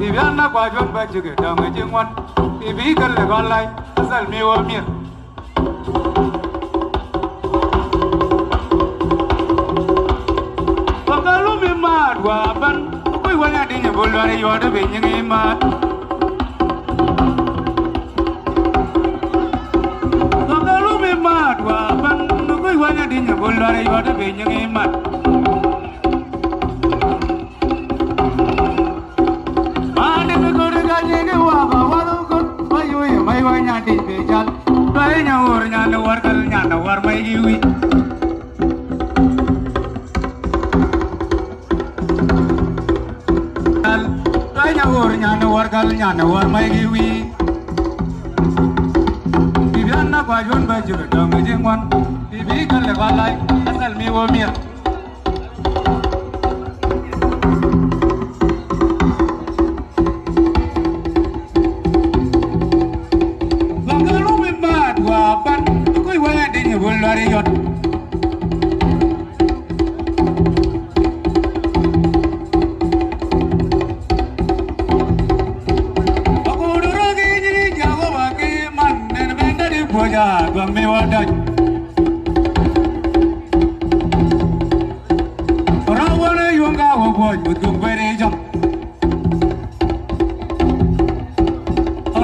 Viviana Quajon Bajiga, damaging one. The vehicle legal life, as I'll me or me. Pagalumi mad, Waban, we were not in a bullet, you are the being mad. Pagalumi mad, Waban, we were not in a bullet, you are the being mad. Nyana war mai giwi Viviana Quajon Bajiga, damaging one. The vehicle legal life, asal me or me. Pagalumi mad, Waban, we were not in a bullet. Me what that Rawana Yunga boy with very jump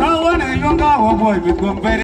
Rawana Yunga boy with very